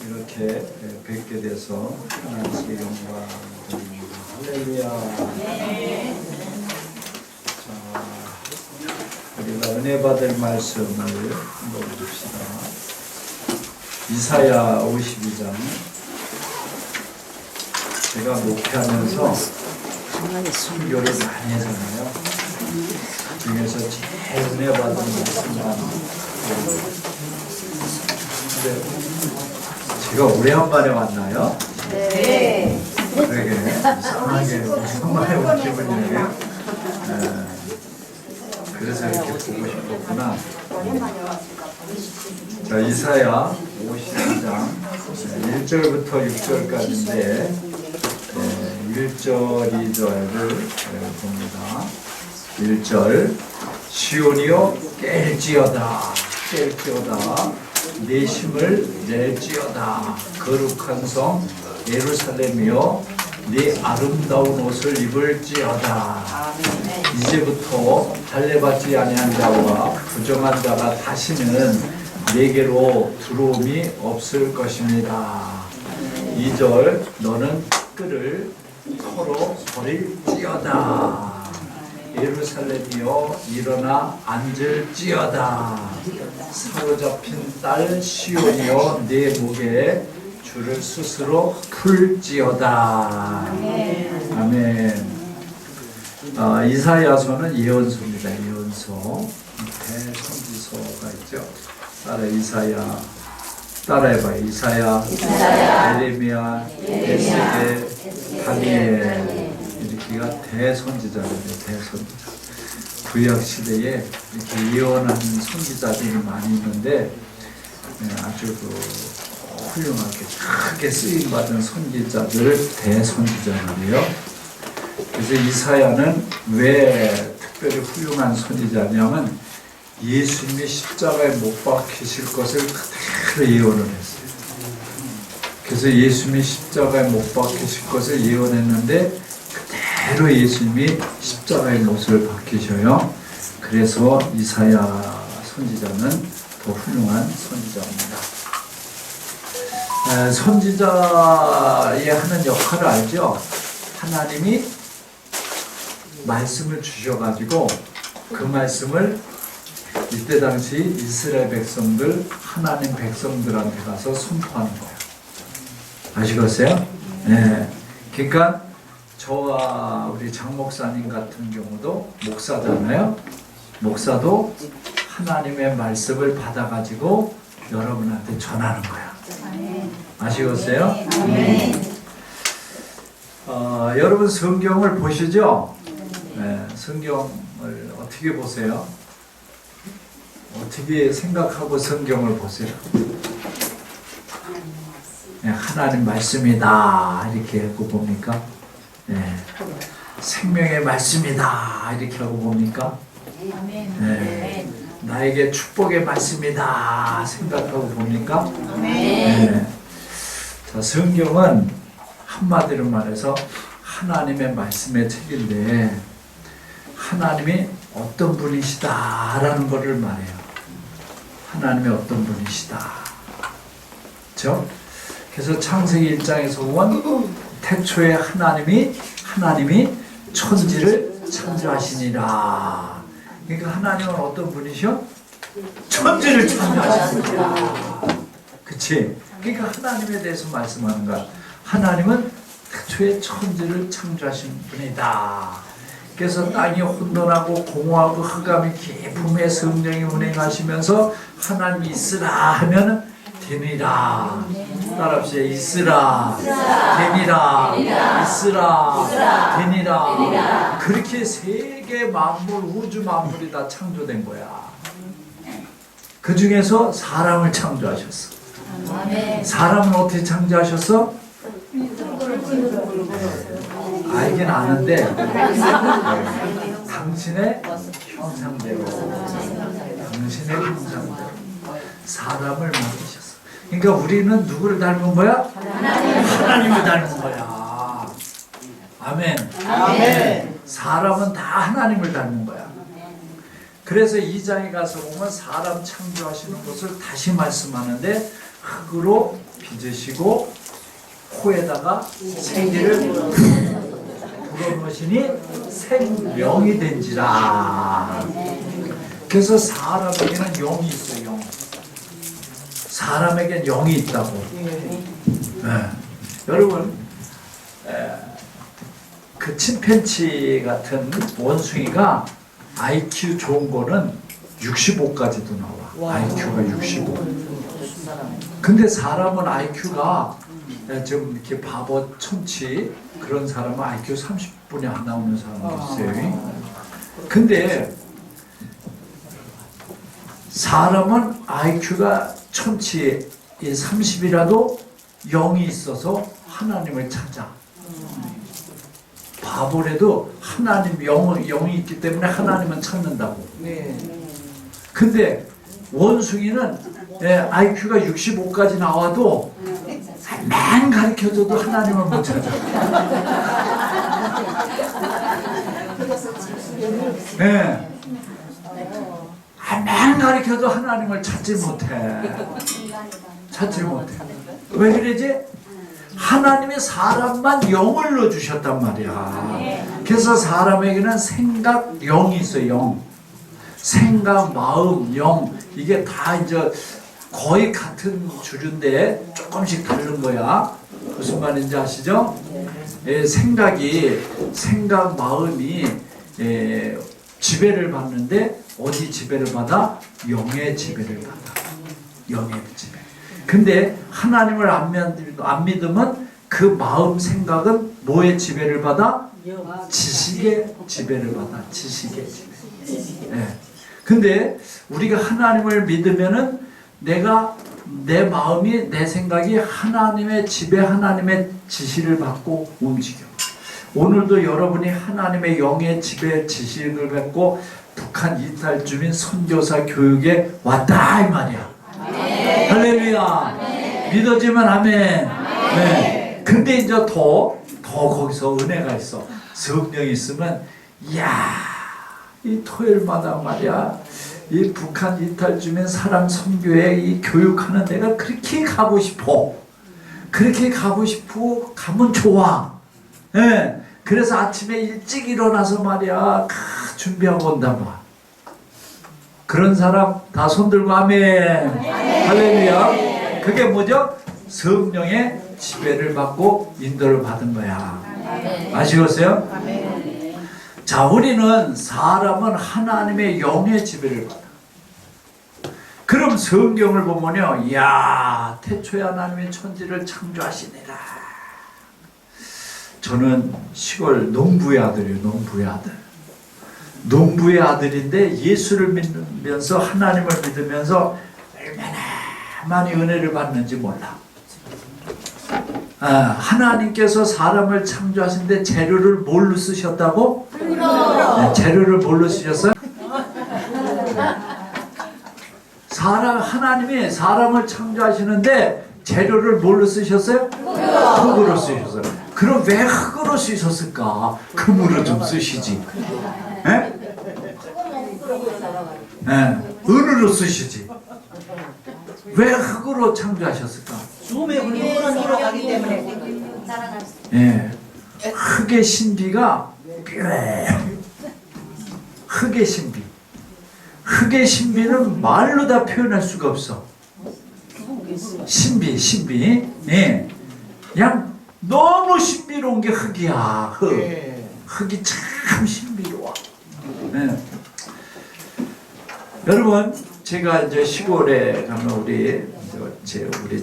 이렇게 뵙게 돼서 하나님께 영광 드립니다. 할렐루야. 자, 우리가 은혜 받을 말씀을 읽어봅시다. 이사야 52장. 제가 목회하면서 설교를 많이 하잖아요. 중에서 제일 은혜 받은 말씀만. 근데 제가 오래간만에 왔나요? 네. 그러게 이상하게 오랜만에 온 기분이네요. 그래서 이렇게 보고 싶었구나. 자, 이사야 52장 1절부터 6절까지인데 1절, 2절을 봅니다. 1절 시온이여 깰지어다 내 힘을 낼지어다. 거룩한 성 예루살렘이여 네 아름다운 옷을 입을지어다. 이제부터 할례받지 아니한 자와 부정한 자가 다시는 내게로 들어옴이 없을 것입니다. 2절 너는 끈을 서로 버릴지어다. 예루살렘이여 일어나 앉을지어다. 사로잡힌 딸 시온이여 내 목에 줄을 스스로 풀지어다. 아멘. 이사야서는 예언서입니다. 예언서. 대선지서가 있죠. 따라해봐요. 이사야, 예레미야, 에스겔, 다니엘. 이렇게가 대선지자들이에요. 대선지자. 구약 시대에 이렇게 예언하는 선지자들이 많이 있는데 아주 훌륭하게 크게 쓰임 받은 선지자들을 대선지자들이에요. 그래서 이사야는 왜 특별히 훌륭한 선지자냐면 예수님이 십자가에 못 박히실 것을 그대로 예언을 했어요. 그래서 예수님이 십자가에 못 박히실 것을 예언했는데 그대로 예수님이 십자가의 못을 박히셔요. 그래서 이사야 선지자는 더 훌륭한 선지자입니다. 선지자의 하는 역할을 알죠? 하나님이 말씀을 주셔가지고 그 말씀을 이때 당시 이스라엘 백성들, 하나님 백성들한테 가서 선포하는 거예요. 아시겠어요? 네. 그러니까 저와 우리 장 목사님 같은 경우도 목사잖아요. 목사도 하나님의 말씀을 받아가지고 여러분한테 전하는 거야. 아시겠어요? 여러분 성경을 보시죠? 네, 성경을 어떻게 보세요? 어떻게 생각하고 성경을 보세요? 네, 하나님 말씀이다 이렇게 하고 봅니까? 네. 생명의 말씀이다 이렇게 하고 봅니까? 네. 나에게 축복의 말씀이다 생각하고 봅니까? 네. 자, 성경은 한마디로 말해서 하나님의 말씀의 책인데 하나님이 어떤 분이시다라는 것을 말해요. 하나님이 어떤 분이시다. 그렇죠? 그래서 창세기 1장에서 보면 태초에 하나님이 천지를 창조하시니라. 그러니까 하나님은 어떤 분이셔? 천지를 창조하신 분이야. 그치? 그러니까 하나님에 대해서 말씀하는 거야. 하나님은 태초에 천지를 창조하신 분이다. 그래서 땅이 혼돈하고 공허하고 흑암이 깊음에 성령이 운행하시면서 하나님이 있으라 하면 되니라. 따라합시다. 있으라, 되니라, 있으라, 되니라. 그렇게 세계 만물, 우주 만물이 다 창조된 거야. 그 중에서 사람을 창조하셨어. 사람은 어떻게 창조하셨어? 알긴 아는데 당신의 형상대로 사람을 만드셨어. 그러니까 우리는 누구를 닮은 거야? 하나님을 닮은 거야. 아멘. 아멘. 사람은 다 하나님을 닮은 거야. 그래서 2장에 가서 보면 사람 창조하시는 것을 다시 말씀하는데 흙으로 빚으시고 코에다가 생기를 불어넣으시니 생명이 된지라. 그래서 사람에게는 영이 있어요. 영. 사람에게는 영이 있다고. 네. 여러분, 그 침팬치 같은 원숭이가 IQ 좋은 거는 65까지도 나와. IQ가 65. 근데 사람은 IQ가 좀 이렇게 바보 촌치 그런 사람은 IQ 30분이 안 나오는 사람도 있어요. 근데 사람은 IQ가 촌치 30이라도 영이 있어서 하나님을 찾아. 바보래도 하나님 영이 있기 때문에 하나님은 찾는다고. 근데 원숭이는 IQ가 65까지 나와도 맨 가르쳐줘도 하나님을 못 찾아. 네. 맨 가르쳐도 하나님을 찾지 못해. 찾지 못해. 왜 그러지? 하나님이 사람만 영을 넣어주셨단 말이야. 그래서 사람에게는 생각, 영이 있어요. 영. 생각, 마음, 영. 이게 다 이제 거의 같은 주류인데 조금씩 다른 거야. 무슨 말인지 아시죠? 생각, 마음이 지배를 받는데 어디 지배를 받아? 영의 지배를 받아. 영의 지배. 근데 하나님을 안 믿으면 그 마음 생각은 뭐의 지배를 받아? 지식의 지배를 받아. 지식의 지배. 네. 근데 우리가 하나님을 믿으면은 내 마음이, 내 생각이 하나님의 지배, 하나님의 지시를 받고 움직여. 오늘도 여러분이 하나님의 영의 지배, 지식을 받고 북한 이탈 주민 선교사 교육에 왔다 이 말이야. 할렐루야. 믿어지면 아멘. 네. 근데 이제 더 거기서 은혜가 있어. 성령이 있으면 이야, 이 토요일마다 말이야, 이 북한 이탈 주민 사람 선교회 이 교육하는 데가 그렇게 가고 싶어. 그렇게 가고 싶고 가면 좋아. 네. 그래서 아침에 일찍 일어나서 말이야 준비하고 온단 말이야. 그런 사람 다 손들고 아멘. 할렐루야. 그게 뭐죠? 성령의 지배를 받고 인도를 받은 거야. 아시겠어요? 자, 우리는 사람은 하나님의 영의 지배를 받아. 그럼 성경을 보면요, 이야, 태초에 하나님의 천지를 창조하시니라. 저는 시골 농부의 아들이에요. 농부의 아들. 농부의 아들인데 예수를 믿으면서 하나님을 믿으면서 얼마나 많이 은혜를 받는지 몰라. 하나님께서 사람을 창조하신데 재료를 뭘로 쓰셨다고? 네, 재료를 뭘로 쓰셨어요? 하나님이 사람을 창조하시는데 재료를 뭘로 쓰셨어요? 흙으로 쓰셨어요. 그럼 왜 흙으로 쓰셨을까? 금으로 좀 쓰시지. 네? 네, 은으로 쓰시지. 왜 흙으로 창조하셨을까? 죽음의 흙으로 들어가기 때문에. 예, 흙의 신비가 흙의 신비. 흙의 신비는 말로 다 표현할 수가 없어. 신비. 예, 그냥 너무 신비로운 게 흙이야. 흙이 참 신비로워. 예. 여러분, 제가 이제 시골에 가면 우리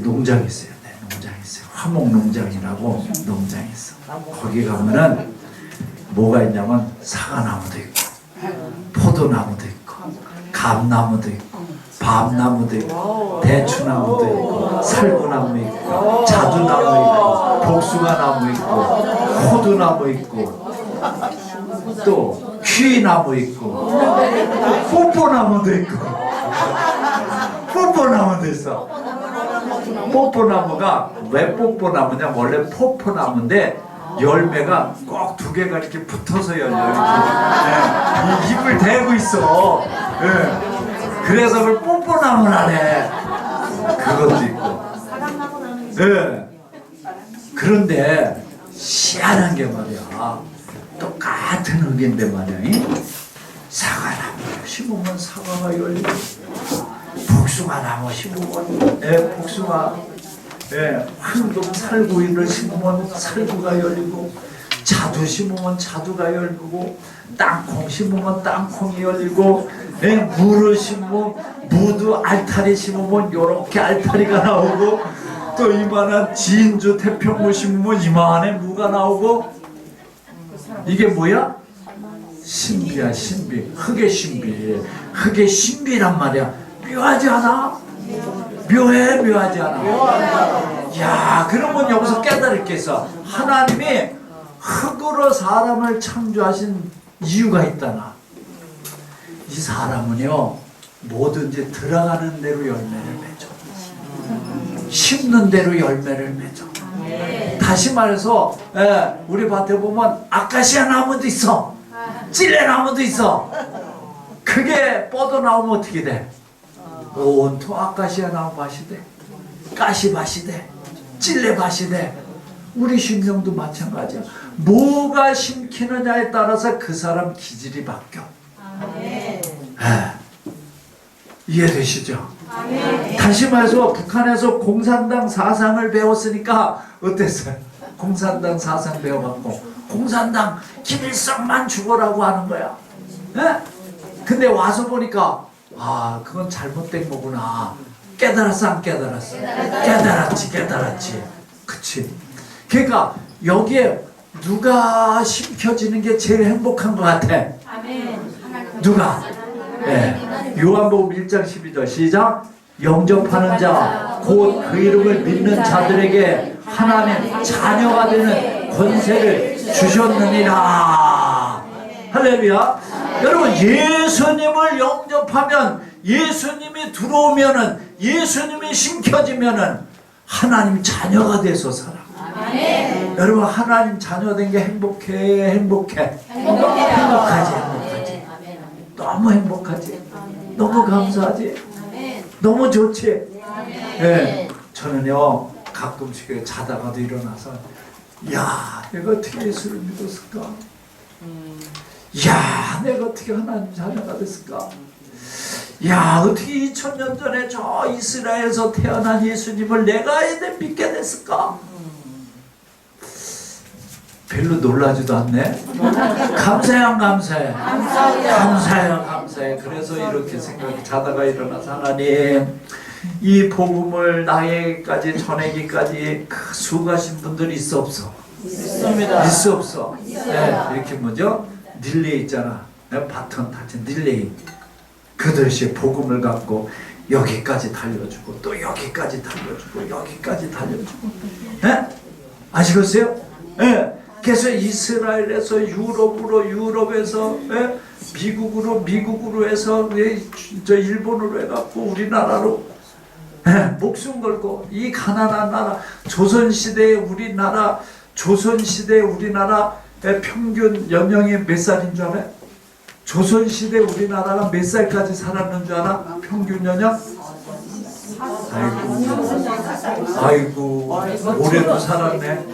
농장이 있어요. 네, 농장이 있어요. 화목농장이라고 농장이 있어. 거기 가면은 뭐가 있냐면 사과나무도 있고, 포도나무도 있고, 감나무도 있고, 밤나무도 있고, 대추나무도 있고, 살구나무 있고, 자두나무 있고, 복숭아나무 있고, 호두나무 있고, 또 휘나무 있고, 뽀뽀나무도 있고, 뽀뽀나무도 있어. 뽀뽀나무가 왜 뽀뽀나무냐? 원래 포포나무인데 열매가 꼭 두 개가 이렇게 붙어서 열려. 이렇게. 네. 이 입을 대고 있어. 네. 그래서 그걸 뽀뽀나무라네. 그것도 있고. 예. 그런데 희한한 게 말이야. 똑같은 흙인데 말이야. 사과나무 심으면 사과가 열리고, 복숭아나무 심으면 복숭아, 황금 살구이를 심으면 살구가 열리고, 자두 심으면 자두가 열리고, 땅콩 심으면 땅콩이 열리고, 무를 심으면 무도 알타리 심으면 요렇게 알타리가 나오고, 또 이만한 진주 태평무 심으면 이만한 무가 나오고. 이게 뭐야? 신비야, 신비. 흙의 신비. 흙의 신비란 말이야. 묘하지 않아? 묘해, 묘하지 않아? 야, 그러면 여기서 깨달을 게 있어. 하나님이 흙으로 사람을 창조하신 이유가 있다나. 이 사람은요, 뭐든지 들어가는 대로 열매를 맺어. 심는 대로 열매를 맺어. 다시 말해서 우리 밭에 보면 아카시아 나무도 있어, 찔레 나무도 있어. 그게 뻗어나오면 어떻게 돼? 온통 아카시아 나무 밭이 돼, 가시밭이 돼, 찔레밭이 돼. 우리 심령도 마찬가지야. 뭐가 심기느냐에 따라서 그 사람 기질이 바뀌어. 이해되시죠? 다시 말해서 북한에서 공산당 사상을 배웠으니까 어땠어요? 공산당 사상 배워갖고 공산당 김일성만 죽어라고 하는 거야. 근데 와서 보니까 그건 잘못된 거구나. 깨달았어, 안 깨달았어? 깨달았지. 그치? 그러니까 여기에 누가 심겨지는 게 제일 행복한 것 같아? 누가? 요한복음 1장 12절 시작. 영접하는 자 곧 그 이름을 믿는 자들에게 하나님 자녀가 되는 권세를 주셨느니라. 할렐루야. 여러분, 예수님을 영접하면, 예수님이 들어오면은, 예수님이 심겨지면은 하나님 자녀가 돼서 살아. 여러분, 하나님 자녀 된 게 행복하지? 너무 행복하지? 너무 감사하지? 너무 좋지? 저는요, 가끔씩 자다가도 일어나서, 야, 내가 어떻게 예수를 믿었을까? 야, 내가 어떻게 하나님 자녀가 됐을까? 야, 어떻게 2000년 전에 저 이스라엘에서 태어난 예수님을 내가 믿게 됐을까? 별로 놀라지도 않네. 감사해, 안 감사해? 감사해. 그래서 이렇게 자다가 일어나서, 하나님, 이 복음을 나에게까지 전하기까지 수고하신 분들이 있어 없어? 있어 없어? 이렇게 뭐죠? 릴레이 있잖아. 바톤 타치 릴레이. 그들이 복음을 갖고 여기까지 달려주고, 또 여기까지 달려주고, 여기까지 달려주고. 아시겠어요? 그래서 이스라엘에서 유럽에서 미국으로 해서 저 일본으로 해갖고 우리나라로 목숨 걸고, 이 가난한 나라 조선시대의 우리나라 평균 연령이 몇 살인 줄 알아요? 조선시대 우리나라가 몇 살까지 살았는 줄 알아? 평균 연령? 아이고 올해도 살았네.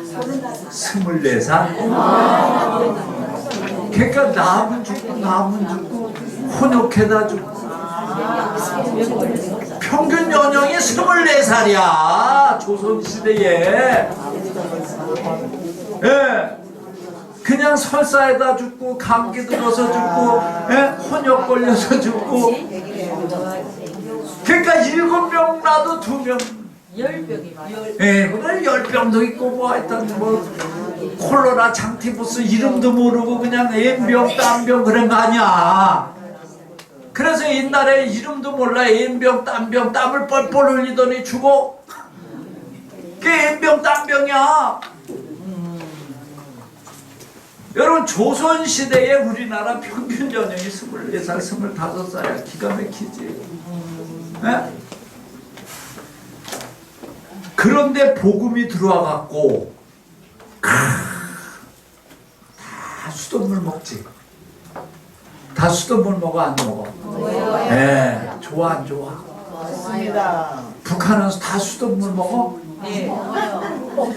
24살? 그러니까 남은 죽고 혼욕해다 죽고 평균 연령이 24살이야 조선시대에. 그냥 설사에다 죽고, 감기 들어서 죽고, 혼욕 걸려서 죽고. 그러니까 7명 나도 2명. 10병이 많아요. 그래 10병도 있고 뭐 하여튼 뭐 콜로라, 장티푸스 이름도 모르고 그냥 N병, 딴병 그런 거 아니야. 그래서 옛날에 이름도 몰라 N병, 딴병, 땀을 뻘뻘 흘리더니 죽어. 그게 N병, 딴병이야. 여러분, 조선시대에 우리나라 평균 연령이 24살, 25살이야. 기가 막히지. 그런데 복음이 들어와갖고 다 수돗물 먹지. 다 수돗물 먹어, 안 먹어? 좋아, 안 좋아? 맞습니다. 북한은 다 수돗물 먹어?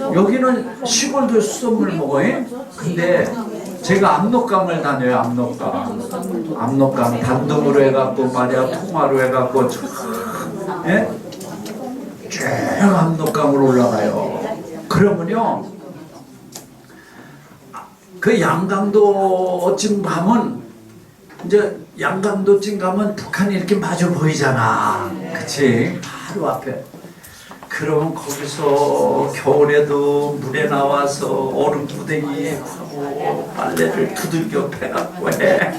여기는 시골도 수돗물 먹어요. 근데 제가 압록강을 다녀요. 압록강 단둥으로 해갖고 말이야, 통화로 해갖고 예? 쭉 압록강으로 올라가요. 그러면요, 그 양강도쯤 가면, 이제 양강도쯤 가면 북한이 이렇게 마주 보이잖아. 그치? 바로 앞에. 그러면 거기서 겨울에도 물에 나와서 얼음 구덩이에 하고 빨래를 두들겨 패갖고 해.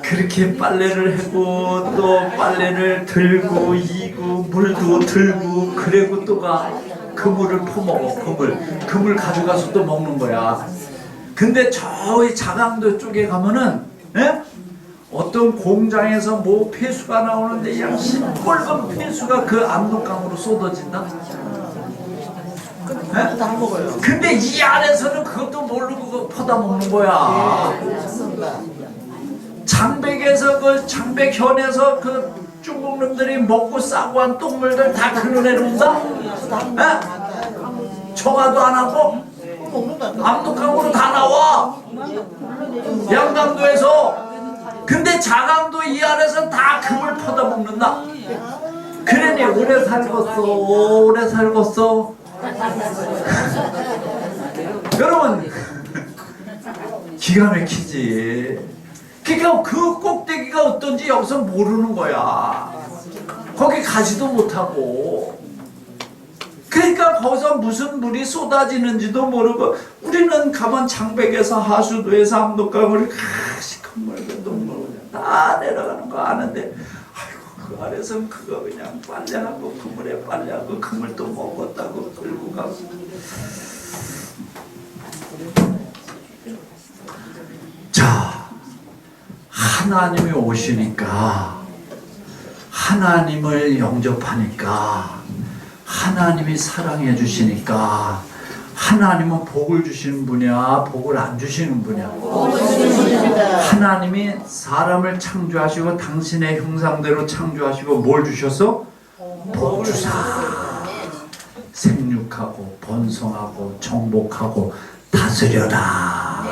그렇게 빨래를 하고 또 빨래를 들고 이고 물도 들고, 그리고 또가 그물을 퍼먹어. 그물 가져가서 또 먹는 거야. 근데 저희 자강도 쪽에 가면은, 예? 어떤 공장에서 뭐 폐수가 나오는데 그냥 시뻘건 폐수가 그 압록강으로 쏟아진다. 예? 다 먹어요. 근데 이 안에서는 그것도 모르고 그거 퍼다 먹는 거야. 장백에서 그 장백현에서 그 중국놈들이 먹고 싸고 한 똥물들 다 그려내는다. 예? 청화도 안 하고 압록강으로 다 나와. 양강도에서. 근데 자강도 이 안에서 다 금을 퍼다 먹는다. 그러니 오래 살겠어. 여러분, 기가 막히지. 그러니까 그 꼭대기가 어떤지 여기서 모르는 거야. 거기 가지도 못하고. 그러니까 거기서 무슨 물이 쏟아지는지도 모르고, 우리는 가만 장백에서 하수도에서 압록강을 시커멓게 동물 다 내려가는 거 아는데, 아이고 그 안에서 그거 그냥 빨래하고 그물에 빨래하고 그물 또 먹었다고 끌고 가고. 자, 하나님이 오시니까, 하나님을 영접하니까, 하나님이 사랑해 주시니까, 하나님은 복을 주시는 분이야, 복을 안 주시는 분이야? 하나님이 사람을 창조하시고 당신의 형상대로 창조하시고 뭘 주셔서? 복 주사. 생육하고 번성하고 정복하고 다스려라.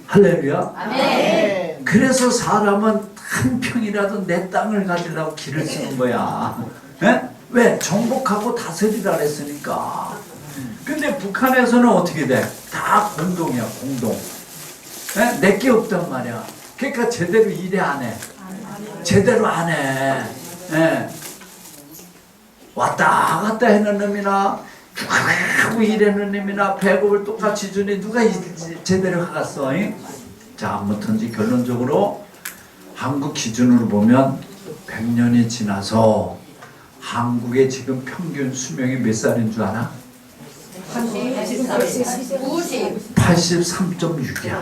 할렐루야. 그래서 사람은 한 평이라도 내 땅을 가지려고 길을 쓰는 거야. 에? 왜? 정복하고 다스리라 그랬으니까. 근데 북한에서는 어떻게 돼? 다 공동이야, 공동. 내게 없단 말이야. 그러니까 제대로 일해 안 해. 제대로 안 해. 예. 왔다 갔다 하는 놈이나 쭉 하고 일하는 놈이나 배급을 똑같이 주니 누가 제대로 하겠어? 자, 아무튼지 결론적으로 한국 기준으로 보면 100년이 지나서 한국의 지금 평균 수명이 몇 살인 줄 알아? 83.6이야.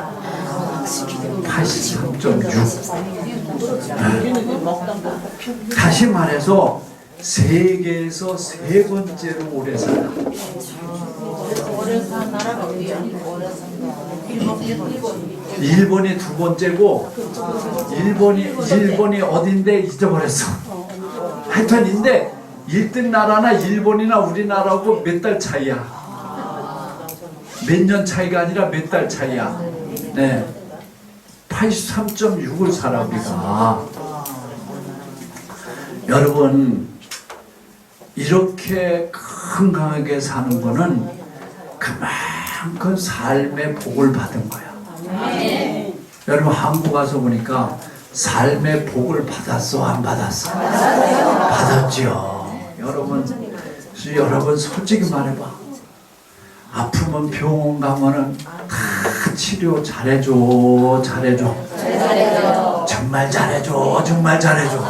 83.6. 다시 말해서 세계에서 세 번째로 오래 살아. 일본이 두 번째고, 일본이 어딘데 잊어버렸어. 하여튼인데 1등 나라나 일본이나 우리나라하고 몇 달 차이야. 몇 년 차이가 아니라 몇 달 차이야. 네. 83.6을 살아 우리가. 여러분, 이렇게 건강하게 사는 거는 그만큼 삶의 복을 받은 거야. 여러분, 한국 와서 보니까 삶의 복을 받았어, 안 받았어? 받았죠. 여러분 솔직히 말해봐. 아프면 병원 가면은 다 치료 잘해줘. 정말 잘해줘. 정말 잘해줘.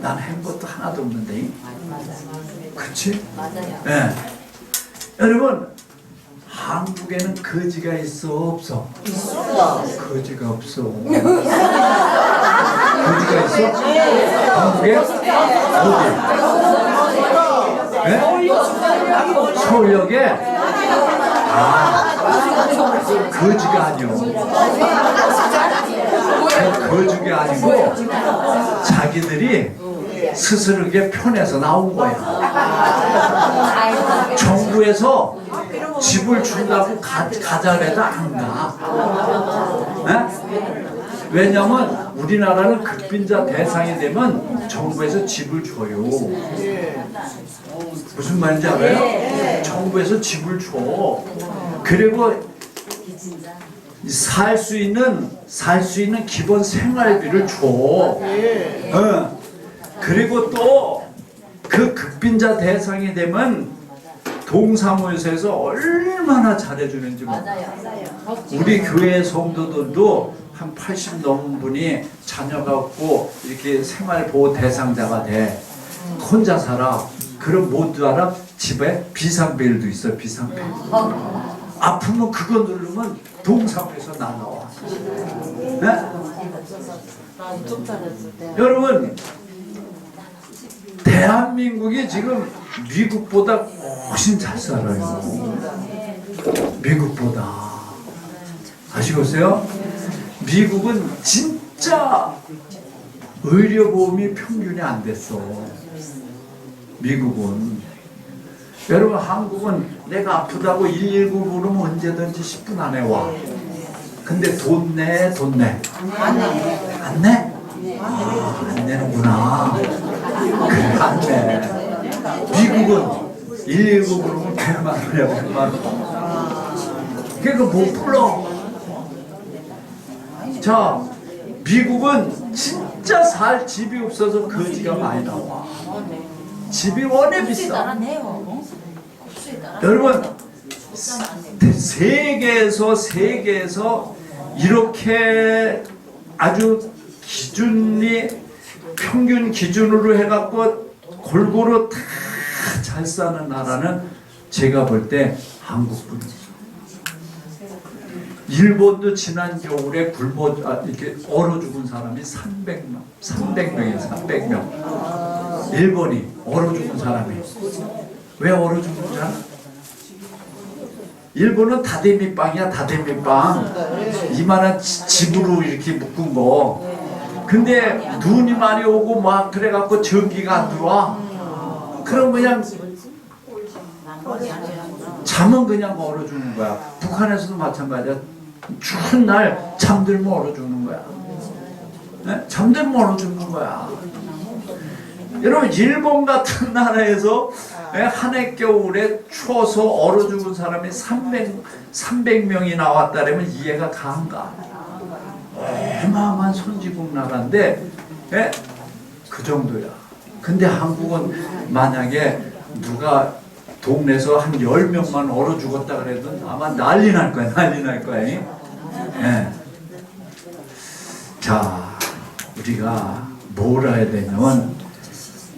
난 한 것도 하나도 없는데. 그렇지? 네. 여러분, 한국에는 거지가 있어, 없어? 있어. 거지가 없어. 거지가 있어? 한국에? 어디? 네? 서울역에? 거지가 아니요. 거지가 아니고 자기들이 스스로게 편해서 나온 거야. 정부에서 집을 준다고 가자 해도 안 가. 에? 왜냐면 우리나라는 극빈자 대상이 되면 정부에서 집을 줘요. 무슨 말인지 알아요? 정부에서 집을 줘. 그리고 살 수 있는 기본 생활비를 줘. 그리고 또 그 극빈자 대상이 되면 동사무소에서 얼마나 잘해주는지 몰라요. 우리 교회 성도들도 한 80 넘은 분이 자녀가 없고 이렇게 생활보호 대상자가 돼. 혼자 살아. 그럼 모두 알아? 집에 비상벨도 있어. 비상벨. 아프면 그거 누르면 동사무소에서 나와. 네? 여러분, 대한민국이 지금 미국보다 훨씬 잘 살아요. 미국보다. 아시겠어요? 미국은 진짜 의료보험이 평균이 안 됐어. 미국은. 여러분, 한국은 내가 아프다고 119 부르면 언제든지 10분 안에 와. 근데 돈 내? 안 내? 안 내는구나. 그래, 안 내. 미국은 119 부르면 100만 원이야, 100만 원. 그러니까 못 불러. 자, 미국은 진짜 살 집이 없어서 거지가 많이 나와. 집이 워낙 비싸. 여러분, 세계에서 이렇게 아주 평균 기준으로 해갖고 골고루 다 잘 사는 나라는 제가 볼 때 한국뿐이에요. 일본도 지난 겨울에 이렇게 얼어 죽은 사람이 300명이에요. 300명. 일본이 얼어 죽은 사람이. 왜 얼어 죽은 줄 알아? 일본은 다대미빵이야. 다대미빵. 이만한 집으로 이렇게 묶은 거. 근데 눈이 많이 오고 막 그래갖고 전기가 안 들어와. 그럼 그냥 잠은 그냥 얼어 죽는 거야. 북한에서도 마찬가지야. 추운 날 잠들면 얼어 죽는 거야. 네? 잠들면 얼어 죽는 거야. 여러분, 일본 같은 나라에서 한 해 겨울에 추워서 얼어 죽은 사람이 300명이 나왔다면 이해가 가는가? 어마어마한 선진국 나라인데 그 정도야. 근데 한국은 만약에 누가 동네에서 한 10명만 얼어 죽었다 그래도 아마 난리 날 거야. 난리 날 거야. 네. 자, 우리가 뭘 해야 되냐면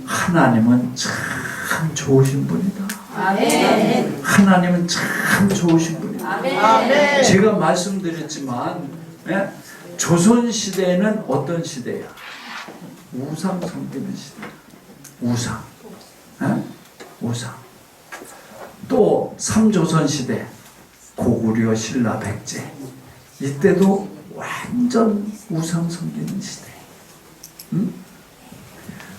하나님은 참 좋으신 분이다. 아멘. 하나님은 참 좋으신 분이다. 아멘. 제가 말씀드렸지만 조선시대에는 어떤 시대야? 우상 섬기는 시대. 우상. 우상. 또 3조선 시대 고구려 신라 백제 이때도 완전 우상 섬기는 시대.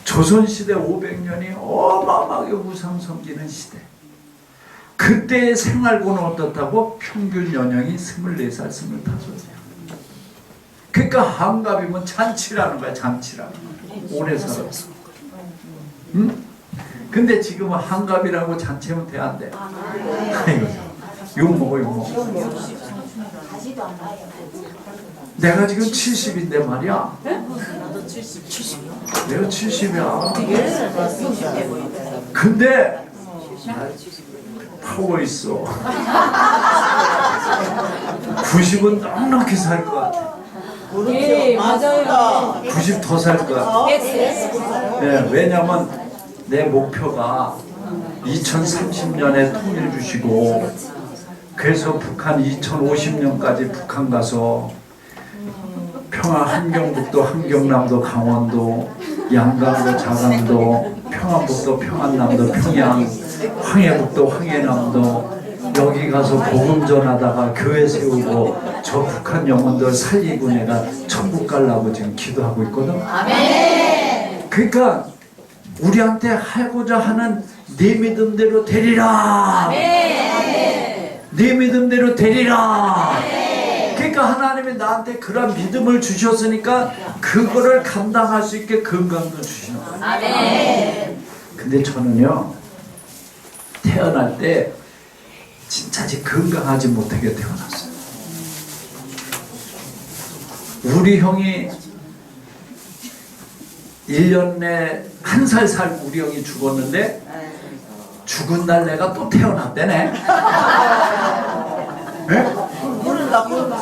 조선시대 500년이 어마어마하게 우상 섬기는 시대. 그때의 생활고는 어떻다고? 평균 연령이 24살, 25살. 그러니까 한갑이면 잔치라는 거야. 잔치라는 거야. 오래 살아. 근데 지금은 한갑이라고 잔치하면 돼, 안 돼? 아이고, 욕먹어. 내가 지금 70인데 말이야. 내가 70이야. 근데 파워 있어. 90은 넉넉히 살 것 같아. 예, 맞아요. 90 더 살 것 같아. 네, 왜냐면 내 목표가 2030년에 통일 주시고, 그래서 북한 2050년까지 북한 가서 평화 함경북도, 함경남도, 강원도, 양강도, 자강도, 평안북도, 평안남도, 평양, 황해북도, 황해남도 여기 가서 복음 전하다가 교회 세우고 저 북한 영혼들 살리고 내가 천국 가려고 지금 기도하고 있거든. 아멘. 그러니까 우리한테 하고자 하는 네 믿음대로 되리라. 네 믿음대로 되리라. 그러니까 하나님이 나한테 그런 믿음을 주셨으니까 그거를 감당할 수 있게 건강도 주시는 거예요. 근데 저는요, 태어날 때 진짜 아직 건강하지 못하게 태어났어요. 우리 형이 1년 내 1살 살고 우리 형이 죽었는데 죽은 날 내가 또 태어났대네. 네?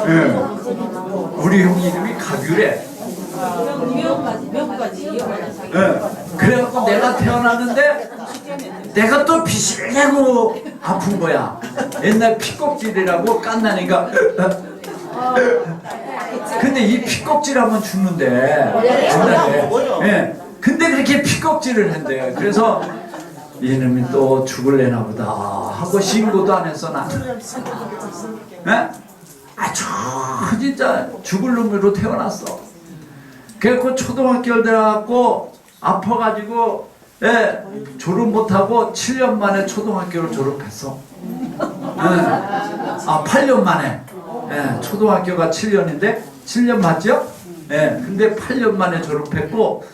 네. 우리 형 이름이 가규래. 네. 그래갖고 내가 태어났는데 내가 또 비실을 내고 아픈 거야. 옛날 피껍질이라고 깐나니까. 근데 이 피껍질 하면 죽는데. 예. 근데 그렇게 피껍질을 한대요. 그래서 이놈이 또 죽을래나 보다 하고 신고도 안 했어 나는. 예? 아주 진짜 죽을 놈으로 태어났어. 그래갖고 초등학교를 들어갔고 아파가지고 졸업 못하고 7년 만에 초등학교를 졸업했어. 8년 만에. 초등학교가 7년인데 7년 맞죠? 근데 8년 만에 졸업했고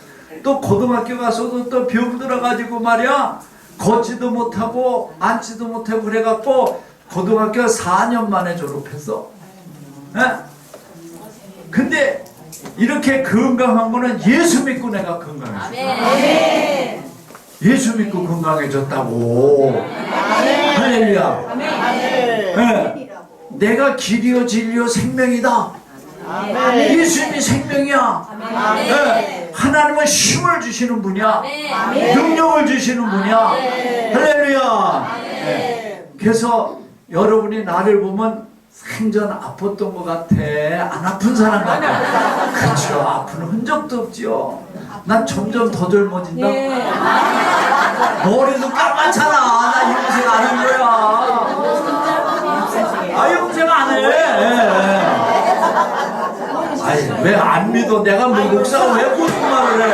또 고등학교 가서도 또 병 들어가지고 말이야 걷지도 못하고 앉지도 못하고 그래갖고 고등학교 4년 만에 졸업했어. 근데 이렇게 건강한 거는 예수 믿고 내가 건강했어. 예수 믿고 건강해졌다고. 할렐루야. 내가 길이요 진리요 생명이다. 예수님이 생명이야. 하나님은 힘을 주시는 분이야. 능력을 주시는 분이야. 할렐루야. 그래서 여러분이 나를 보면 생전 아팠던 것 같아. 안 아픈 사람 같아. 그렇죠. 아픈 흔적도 없지요. 난 점점 더 젊어진다. 머리도 까맣잖아. 나 염색 안 한 거야. 염색 안 해. 아니 왜 안 믿어? 내가 뭐 목사가 왜 거짓말을 해?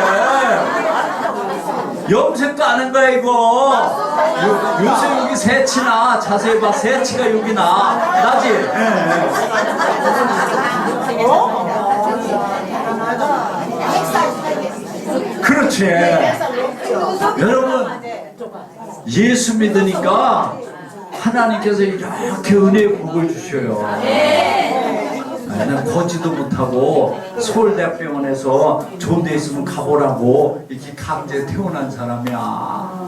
염색도 안 한 거야 이거. 요새 여기 새치나 자세히 봐. 새치가 여기 나지. 그렇지. 여러분 예수 믿으니까 하나님께서 이렇게 은혜의 복을 주셔요. 난 걷지도 못하고 서울대학병원에서 좋은 데 있으면 가보라고 이렇게 강제 태어난 사람이야.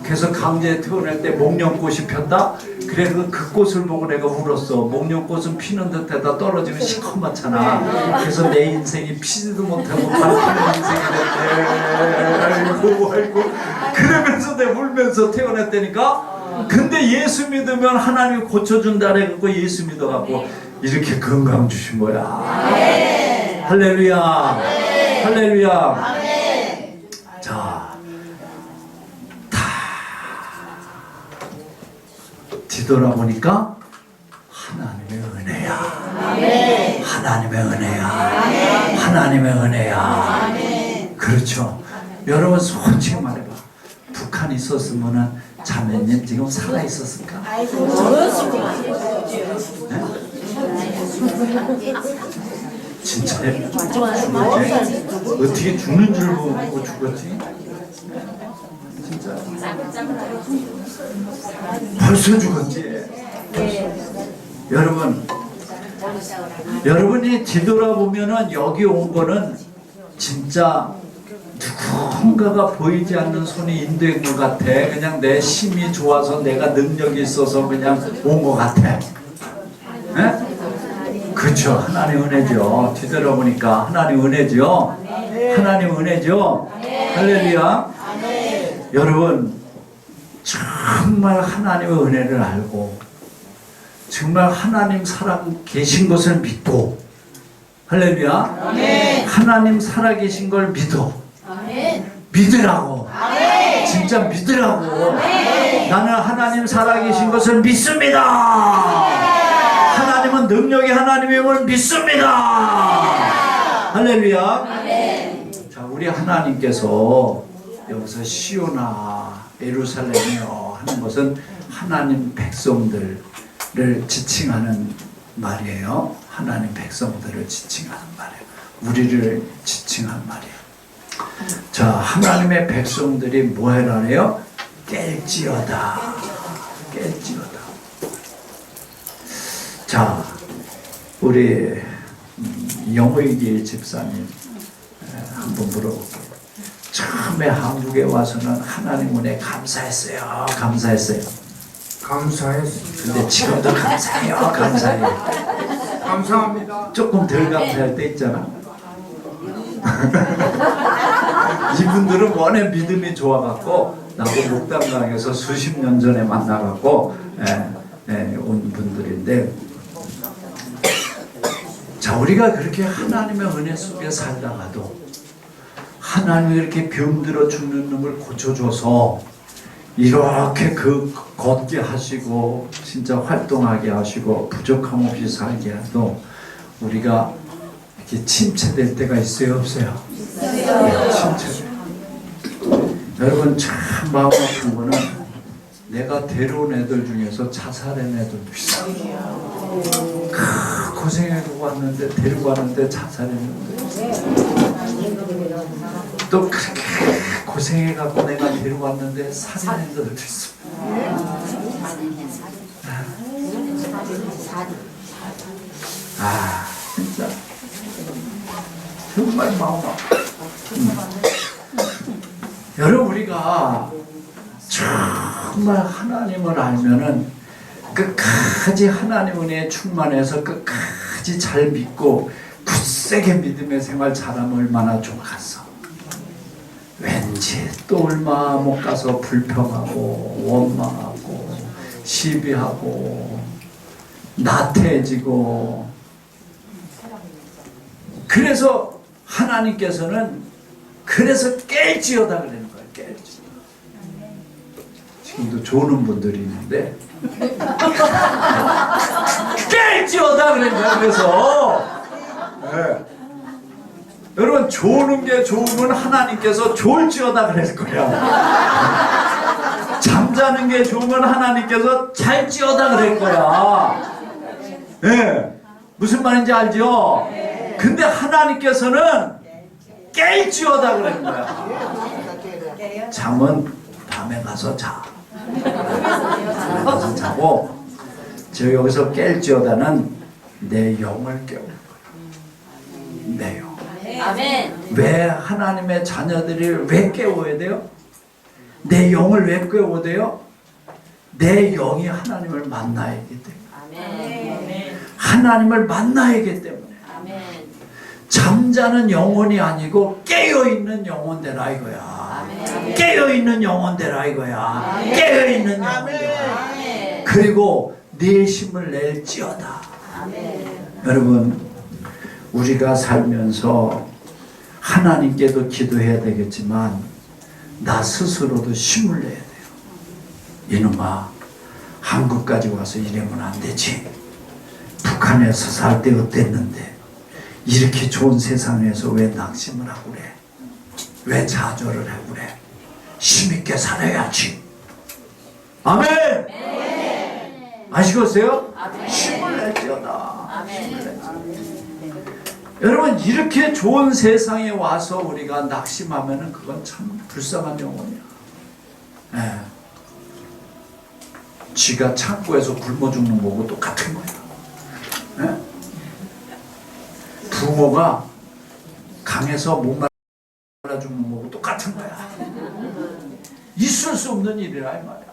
그래서 강제 태어날 때 목련꽃이 폈다? 그래서 그 꽃을 보고 내가 울었어. 목련꽃은 피는 듯하다 떨어지면 시커멓잖아. 그래서 내 인생이 피지도 못하고 밟히는 인생이 됐대. 아이고 그러면서 내가 울면서 태어났다니까. 근데 예수 믿으면 하나님이 고쳐준다 그래갖고 예수 믿어갖고 이렇게 건강 주신 거야. 할렐루야. 할렐루야. 자, 다 뒤돌아보니까 하나님의 은혜야. 하나님의 은혜야. 하나님의 은혜야. 그렇죠. 여러분 솔직히 말해봐. 북한 있었으면은 자매님 지금 살아 있었을까? 진짜요? 어떻게 죽는 줄 모르고 죽었지? 진짜 벌써 죽었지. 여러분이 뒤돌아보면은 여기 온 거는 진짜 누군가가 보이지 않는 손이 인도한 것 같아. 그냥 내 힘이 좋아서 내가 능력이 있어서 그냥 온 것 같아. 그렇죠. 하나님 은혜죠. 뒤돌아보니까 하나님 은혜죠. 하나님 은혜죠. 할렐루야. 여러분 정말 하나님의 은혜를 알고 정말 하나님 살아 계신 것을 믿고 할렐루야. 하나님 살아 계신 걸 믿어. 믿으라고. 진짜 믿으라고. 나는 하나님 살아 계신 것을 믿습니다. 하나님은 능력이 하나님임을 믿습니다. 할렐루야. 자, 우리 하나님께서 여기서 시오나 예루살렘이여 하는 것은 하나님 백성들을 지칭하는 말이에요. 하나님 백성들을 지칭하는 말이에요. 우리를 지칭하는 말이에요. 자, 하나님의 백성들이 뭐 해라래요? 깰지어다. 깰지어다. 자, 우리 영의길 집사님 한번 물어볼게요. 처음에 한국에 와서는 하나님 은혜 감사했어요. 감사했어요. 감사했습니다. 근데 지금도 감사해요. 감사해요. 감사합니다. 조금 덜 감사할 때 있잖아. 이분들은 워낙 믿음이 좋아갖고 나도 목담강에서 수십 년 전에 만나갖고 온 분들인데, 자, 우리가 그렇게 하나님의 은혜 속에 살다가도 하나님이 이렇게 병들어 죽는 놈을 고쳐줘서 이렇게 그 걷게 하시고 진짜 활동하게 하시고 부족함 없이 살게 해도 우리가 이렇게 침체될 때가 있어요, 없어요? 네, 침체. 여러분 참 마음 아픈 거는 내가 데려온 애들 중에서 자살한 애들도 있어요. 고생해서 왔는데 데리고 왔는데 자살했는데, 또 그렇게 고생해갖고 내가 데리고 왔는데 살인한 애들도 있어. 아, 진짜 정말 마음 아파. 여러분, 우리가 정말 하나님을 알면은 끝까지 하나님 은혜에 충만해서 끝까지 잘 믿고 굳세게 믿음의 생활 잘하면 얼마나 좋겠어. 왠지 또 얼마 못 가서 불평하고 원망하고 시비하고 나태해지고, 그래서 하나님께서는 그래서 깰지어다 그러는 거예요. 깰지어다. 지금도 조는 분들이 있는데 깰지어다 그러는 거예요. 그래서 네. 여러분, 조는 게 좋으면 하나님께서 좋을지어다 그럴 거야. 잠자는 게 좋으면 하나님께서 잘지어다 그럴 거야. 네. 무슨 말인지 알죠? 근데 하나님께서는 깰지어다 그러는 거야. 잠은 밤에 가서 자. 밤에 가서 자고, 저 여기서 깰지어다는 내 영을 깨우는 거야. 내 영. 아멘. 왜 하나님의 자녀들이 왜 깨워야 돼요? 내 영을 왜 깨워야 돼요? 내 영이 하나님을 만나야기 때문에. 아멘. 하나님을 만나야기 때문에. 아멘. 잠자는 영혼이 아니고 깨어있는 영혼 되라 이거야. 아멘. 깨어있는 영혼 되라 이거야. 아멘. 깨어있는 영혼 되라. 아멘. 그리고 네 힘을 낼지어다. 아멘. 여러분, 우리가 살면서 하나님께도 기도해야 되겠지만 나 스스로도 힘을 내야 돼요. 이놈아, 한국까지 와서 이러면 안 되지. 북한에서 살 때 어땠는데 이렇게 좋은 세상에서 왜 낙심을 하고 그래? 왜 좌절을 하고 그래? 힘있게 살아야지. 아멘! 아시겠어요? 힘을 낼지어다. 힘을 낼지어다. 여러분, 이렇게 좋은 세상에 와서 우리가 낙심하면은 그건 참 불쌍한 영혼이야. 예. 쥐가 창고에서 굶어 죽는 거고 똑같은 거야. 예? 부모가 강에서 목말라 죽는 거고 똑같은 거야. 있을 수 없는 일이라 이 말이야.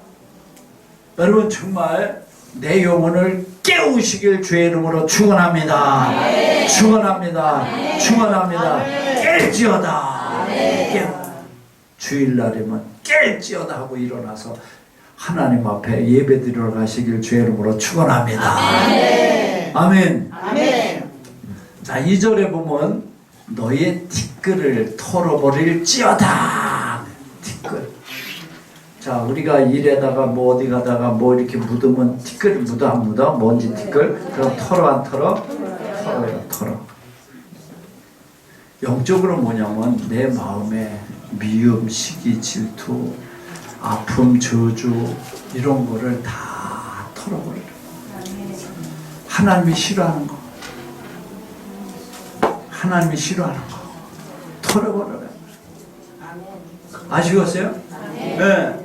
여러분, 정말 내 영혼을 깨우시길 주의 이름으로 축원합니다. 축원합니다. 축원합니다. 깰지어다. 주일날이면 깰지어다 하고 일어나서 하나님 앞에 예배드리러 가시길 주의 이름으로 축원합니다. 아멘. 아멘. 자, 2절에 보면 너의 티끌을 털어버릴지어다. 티끌. 자, 우리가 일에다가 뭐 어디 가다가 뭐 이렇게 묻으면 티끌 묻어 안 묻어? 먼지 티끌? 그럼 털어 안 털어? 털어요, 털어. 영적으로 뭐냐면 내 마음에 미움, 시기, 질투, 아픔, 저주 이런 거를 다 털어버려요. 하나님이 싫어하는 거, 하나님이 싫어하는 거 털어버려요. 아시겠어요? 네.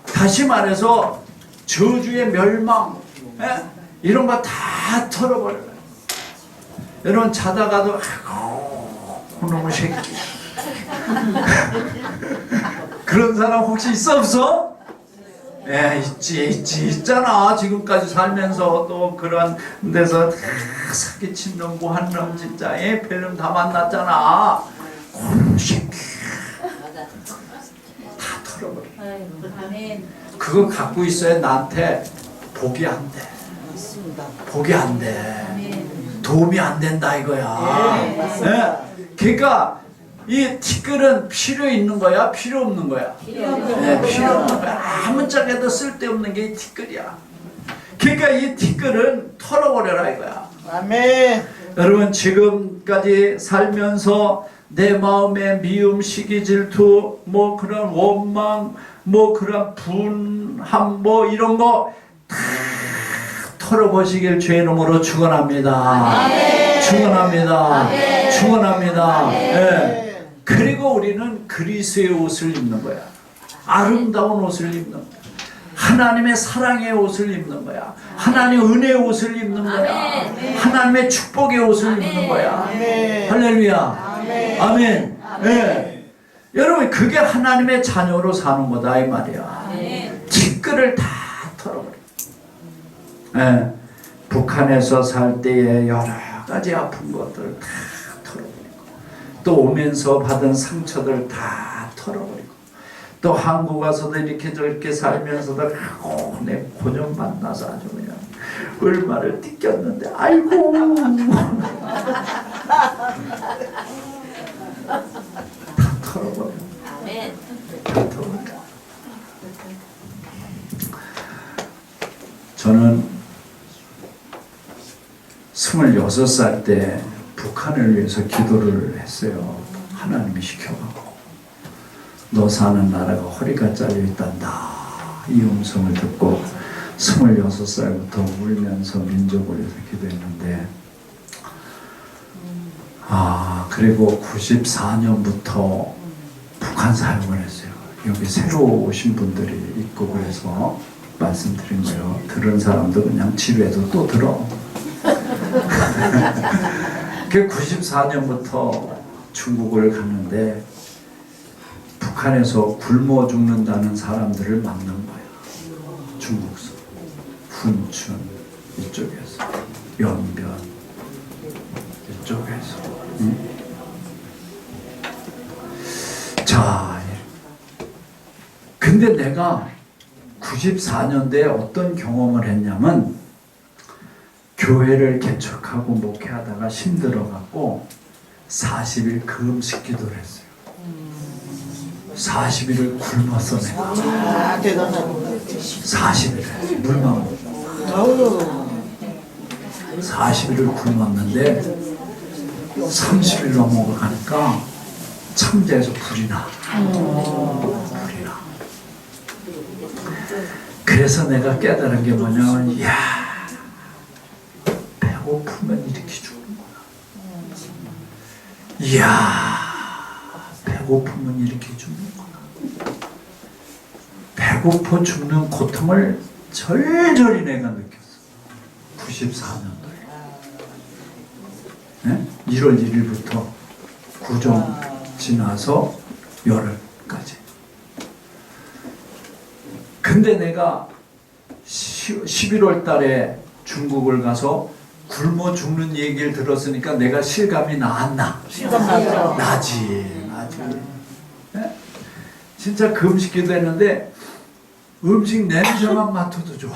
다시 말해서 저주의 멸망, 이런 거 다 털어버려요. 여러분 자다가도 아이고 그놈의 새끼 그런 사람 혹시 있어 없어? 예, 있잖아. 지금까지 살면서 또 그런 데서 사기친 놈, 무한 놈, 진짜 별놈 다 만났잖아. 그놈의 새끼 다 털어버려. 그거 갖고 있어야 나한테 복이 안 돼. 복이 안 돼. 도움이 안 된다 이거야. 예? 그러니까 이 티끌은 필요 있는 거야? 필요 없는 거야? 필요 없는 거야. 아무짝에도 쓸데없는 게 이 티끌이야. 그러니까 이 티끌은 털어버려라 이거야. 아멘. 여러분 지금까지 살면서 내 마음에 미움, 시기, 질투, 뭐 그런 원망, 뭐 그런 분함, 뭐 이런 거 다 털어보시길 주의 이름으로 축원합니다. 축원합니다. 축원합니다. 예. 그리고 우리는 그리스도의 옷을 입는 거야. 아름다운 옷을 입는 거야. 하나님의 사랑의 옷을 입는 거야. 하나님의 은혜의 옷을 입는 거야. 하나님의 축복의 옷을 입는 거야. 할렐루야. 아멘. 예. 여러분 그게 하나님의 자녀로 사는 거다 이 말이야. 티끌을 다 털어버려. 예. 북한에서 살 때에 여러 가지 아픈 것들 다 털어버리고 또 오면서 받은 상처들 다 털어버리고 또 한국 와서도 이렇게 저렇게 살면서도 내 고년 만나서 아주 그냥 얼마를 띠꼈는데 아이고 다 털어버려. 다 털어버려. 저는 26살 때 북한을 위해서 기도를 했어요. 하나님이 시켜가고 너 사는 나라가 허리가 잘려있단다 이 음성을 듣고 26살부터 울면서 민족을 위해서 기도했는데 그리고 94년부터 북한 사역을 했어요. 여기 새로 오신 분들이 있고 그래서 말씀드린 거예요. 들은 사람도 그냥 집에도 또 들어. 그 94년부터 중국을 갔는데 북한에서 굶어 죽는다는 사람들을 막는 거야. 중국서, 훈춘 이쪽에서, 연변 이쪽에서. 자, 근데 내가 94년도에 어떤 경험을 했냐면 교회를 개척하고 목회하다가 힘들어갖고 40일 금식 기도를 했어요. 40일을 굶었어 내가. 대단하다. 40일 물만 먹고 40일을 굶었는데 30일 넘어가니까 창자에서 불이 나. 불이 나. 그래서 내가 깨달은 게 뭐냐면 이야 배고프면 이렇게 죽는구나. 이야 배고프면 이렇게 죽는구나. 배고파 죽는 고통을 절절히 내가 느꼈어. 94년도에 1월 1일부터 구정 지나서 열흘까지. 근데 내가 11월 달에 중국을 가서 굶어 죽는 얘기를 들었으니까 내가 실감이 나 안 나? 실감 나죠. 나지. 네? 진짜 금식기도 했는데 음식 냄새만 맡아도 좋아.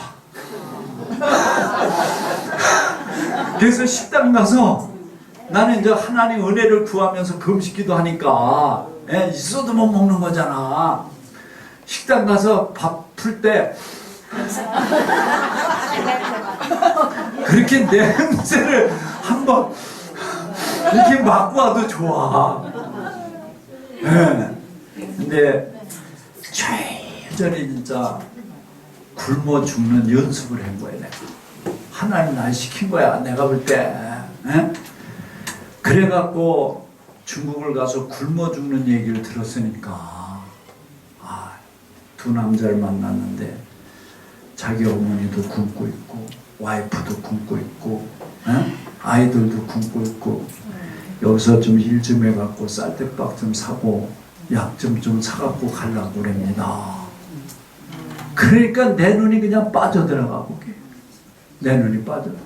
그래서 식당 가서 나는 이제 하나님 은혜를 구하면서 금식기도 하니까 있어도 못 먹는 거잖아. 식당 가서 밥 풀 때 그렇게 냄새를 한번 이렇게 맡고 와도 좋아. 근데 저절히 진짜 굶어 죽는 연습을 한 거야. 내가. 하나님 날 시킨 거야. 내가 볼 때. 에? 그래갖고 중국을 가서 굶어 죽는 얘기를 들었으니까 두 남자를 만났는데 자기 어머니도 굶고 있고 와이프도 굶고 있고 에? 아이들도 굶고 있고 여기서 좀 일 좀 해갖고 쌀떡밥 좀 사고 약 좀 사갖고 가려고 그럽니다. 그러니까 내 눈이 그냥 빠져들어가고 내 눈이 빠져들어가.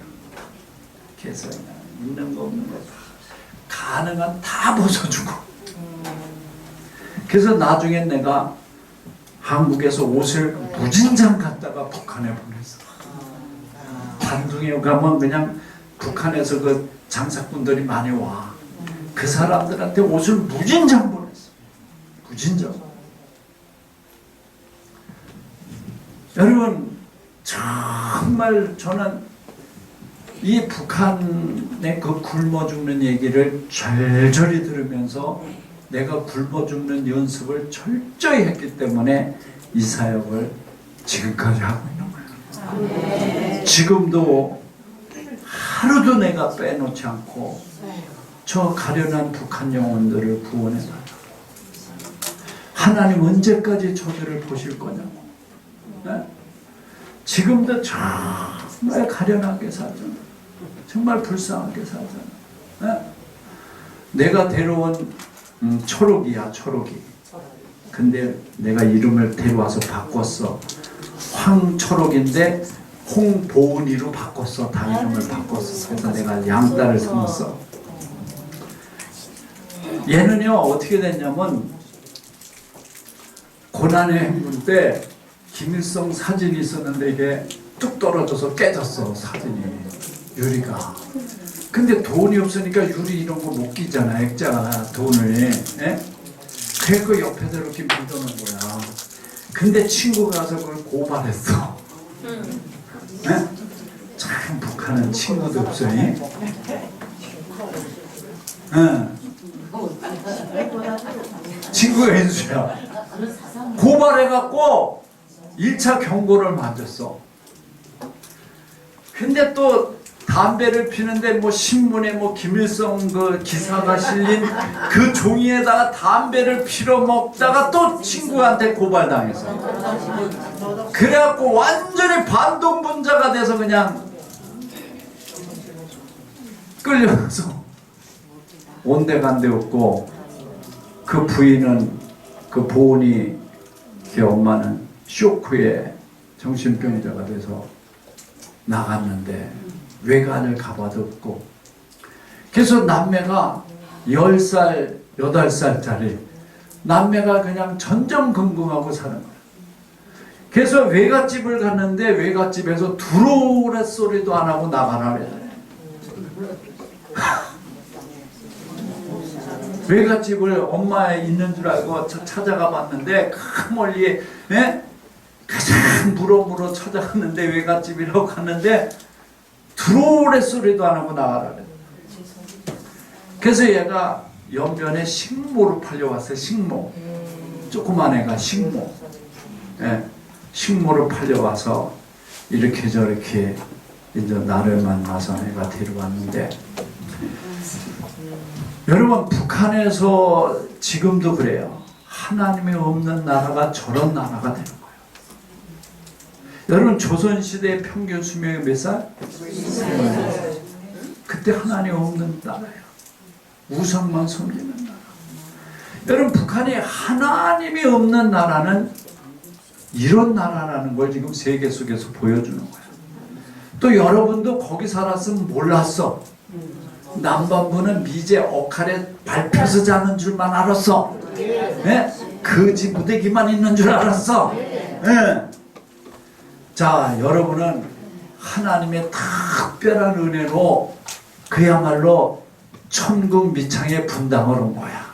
그래서 그냥 있는 거 없는 거 가능한 다 벗어주고. 그래서 나중에 내가 한국에서 옷을 무진장 갖다가 북한에 보냈어. 단둥에 가면 그냥 북한에서 그 장사꾼들이 많이 와. 그 사람들한테 옷을 무진장 보냈어. 무진장. 여러분 정말 저는 이 북한의 그 굶어 죽는 얘기를 절절히 들으면서 내가 굶어 죽는 연습을 철저히 했기 때문에 이 사역을 지금까지 하고 있는 거예요. 지금도 하루도 내가 빼놓지 않고 저 가련한 북한 영혼들을 구원해달라고. 하나님 언제까지 저들을 보실 거냐고. 네? 지금도 정말 가련하게 살잖아. 정말 불쌍하게 살잖아. 네? 내가 데려온 초록이야, 초록이. 근데 내가 이름을 데려와서 바꿨어. 황초록인데 홍보은이로 바꿨어. 다 이름을 바꿨어. 그래서 내가 양딸을 삼았어. 얘는요 어떻게 됐냐면 고난의 행군 때 김일성 사진이 있었는데 이게 뚝 떨어져서 깨졌어. 사진이 유리가. 근데 돈이 없으니까 유리 이런 거 못 끼잖아. 액자가 돈을. 예? 그래서 그 옆에다 이렇게 묻어놓은 거야. 근데 친구가 가서 그걸 고발했어. 예? 참 북한은 친구도 없어. 예? 친구가 현수야. 고발해갖고 1차 경고를 맞았어. 근데 또 담배를 피는데 뭐 신문에 뭐 김일성 그 기사가 실린 그 종이에다가 담배를 피러 먹다가 또 친구한테 고발당했어. 그래갖고 완전히 반동분자가 돼서 그냥 끌려가서 온데간데 없고 그 부인은 그 보은이 걔 엄마는 쇼크에 정신병자가 돼서 나갔는데 외관을 가봐도 없고. 그래서 남매가 10살, 8살짜리 남매가 그냥 전전긍긍하고 사는 거야. 그래서 외갓집을 갔는데 외갓집에서 들어오래 소리도 안 하고 나가라 그래. 외갓집을 엄마 있는 줄 알고 찾아가 봤는데 큰 멀리 가장 물어 찾아갔는데 외갓집이라고 갔는데 들어오래 소리도 안 하고 나가라 그래. 그래서 얘가 연변에 식모로 팔려왔어요. 식모. 조그만 애가 식모. 식모로 팔려와서 이렇게 저렇게 이제 나를 만나서 내가 데려왔는데, 여러분 북한에서 지금도 그래요. 하나님이 없는 나라가 저런 나라가 되는 거예요. 여러분 조선시대의 평균 수명이 몇 살? 그때 하나님 없는 나라예요. 우상만 섬기는 나라. 여러분 북한이 하나님이 없는 나라는 이런 나라라는 걸 지금 세계 속에서 보여주는 거예요. 또 여러분도 거기 살았으면 몰랐어. 남반부는 미제 억할에 밟혀서 자는 줄만 알았어. 거지 무대기만 있는 줄 알았어. 자, 여러분은 하나님의 특별한 은혜로 그야말로 천국 미창의 분당을 온 거야.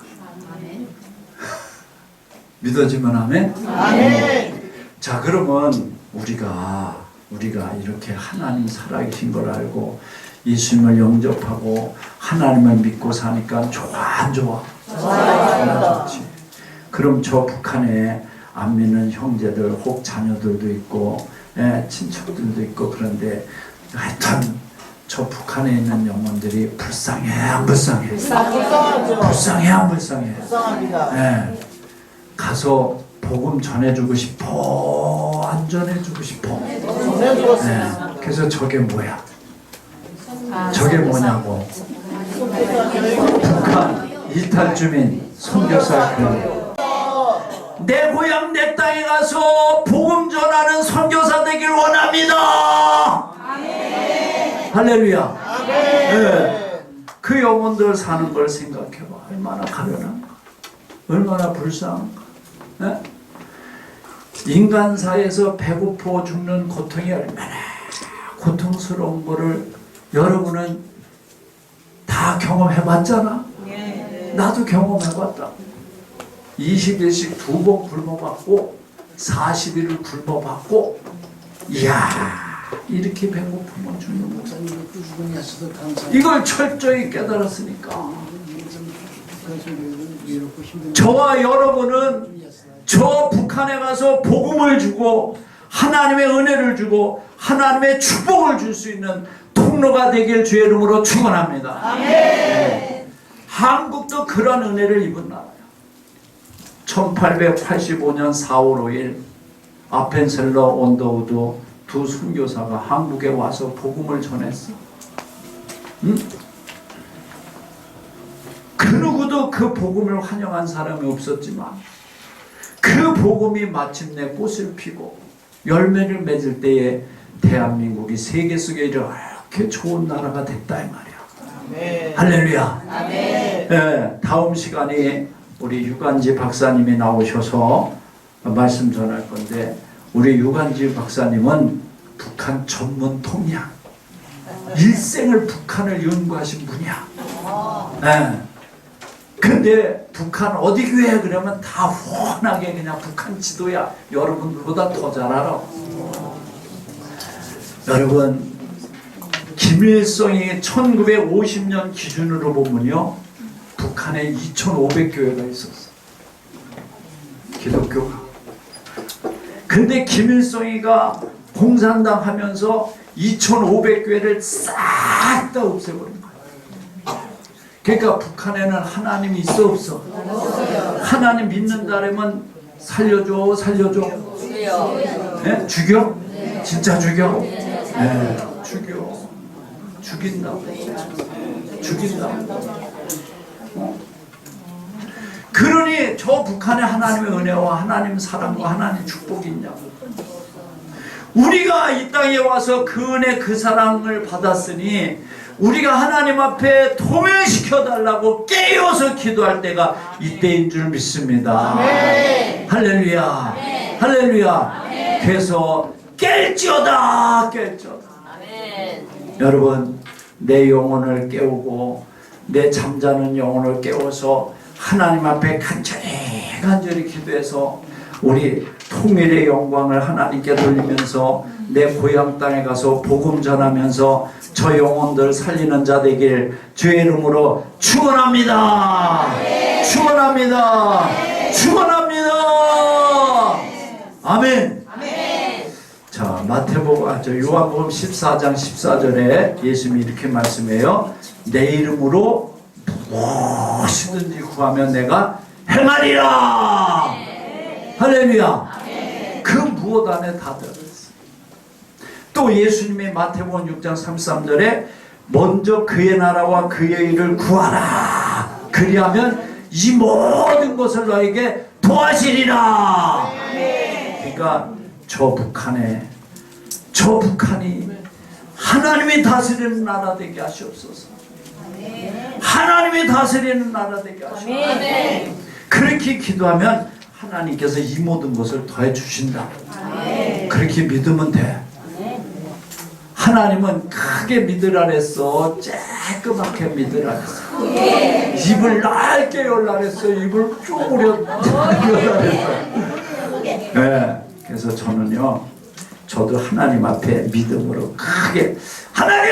믿어지면 아멘? 아멘. 자, 그러면 우리가 이렇게 하나님 살아계신 걸 알고 예수님을 영접하고 하나님을 믿고 사니까 좋아 안 좋아? 좋지. 그럼 저 북한에 안 믿는 형제들 혹 자녀들도 있고 친척들도 있고 그런데 하여튼 저 북한에 있는 영혼들이 불쌍해 안 불쌍해? 불쌍하죠. 불쌍해 안 불쌍해? 불쌍합니다. 가서 복음 전해주고 싶어 안 전해주고 싶어? 전해주었습니다. 그래서 저게 뭐야? 저게 뭐냐고 북한 일탈주민 선교사 교회 내 고향 내 땅에 가서 복음 전하는 선교사 되길 원합니다. 할렐루야. 네. 그 영혼들 사는 걸 생각해봐. 얼마나 가련한가, 얼마나 불쌍한가. 네? 인간사에서 배고파 죽는 고통이 얼마나 고통스러운 거를 여러분은 다 경험해봤잖아. 나도 경험해봤다. 20일씩 2번 굶어봤고 40일을 굶어봤고 이야 이렇게 배고프면 죽는 거죠. 이걸 철저히 깨달았으니까 저와 여러분은 저 북한에 가서 복음을 주고 하나님의 은혜를 주고 하나님의 축복을 줄 수 있는 통로가 되길 주의 이름으로 축원합니다. 네. 한국도 그런 은혜를 입은 나라예요. 1885년 4월 5일 아펜셀러 온더우드 두 선교사가 한국에 와서 복음을 전했어. 응? 그 누구도 그 복음을 환영한 사람이 없었지만 그 복음이 마침내 꽃을 피고 열매를 맺을 때에 대한민국이 세계 속에 이렇게 좋은 나라가 됐다 이 말이야. 아멘. 할렐루야. 아멘. 네, 다음 시간에 우리 유관지 박사님이 나오셔서 말씀 전할 건데 우리 유관지 박사님은 북한 전문 통이야. 일생을 북한을 연구하신 분이야. 네. 근데 북한 어디 교회 그러면 다 훤하게 그냥 북한 지도야. 여러분들보다 더 잘 알아. 여러분 김일성이 1950년 기준으로 보면요 북한에 2,500교회가 있었어. 기독교가. 근데 김일성이가 공산당 하면서 2,500교회를 싹 다 없애버린 거야. 그러니까 북한에는 하나님이 있어 없어? 하나님 믿는다면 살려줘 살려줘. 네? 죽여? 진짜 죽여? 네, 죽여. 죽인다. 죽인다. 그러니 저 북한에 하나님의 은혜와 하나님 사랑과 하나님 축복이 있냐고. 우리가 이 땅에 와서 그 은혜 그 사랑을 받았으니 우리가 하나님 앞에 통일시켜달라고 깨어서 기도할 때가 이때인 줄 믿습니다. 할렐루야. 할렐루야. 그래서 깰지어다 깰지어다. 여러분 내 영혼을 깨우고 내 잠자는 영혼을 깨워서 하나님 앞에 간절히 기도해서 우리 통일의 영광을 하나님께 돌리면서 내 고향 땅에 가서 복음 전하면서 저 영혼들 살리는 자 되길 주의 이름으로 축원합니다. 축원합니다. 축원합니다. 아멘. 자, 마태복음, 요한복음 14장 14절에 예수님이 이렇게 말씀해요. 내 이름으로 무엇이든지 구하면 내가 행하리라. 할렐루야. 그 무엇 안에 다 들어있어요. 또 예수님이 마태복음 6장 33절에 먼저 그의 나라와 그의 일을 구하라. 그리하면 이 모든 것을 너에게 도와시리라. 그러니까 저 북한이 하나님이 다스리는 나라 되게 하시옵소서. 하나님이 다스리는 나라 되게 하시옵소서. 그렇게 기도하면 하나님께서 이 모든 것을 더해 주신다. 그렇게 믿으면 돼. 하나님은 크게 믿으라 그랬어. 쬐끄맣게 믿으라 그랬어. 입을 넓게 열라 그랬어. 입을 쪼그려 열라 그랬어. 네. 그래서 저도 하나님 앞에 믿음으로 크게 하나님!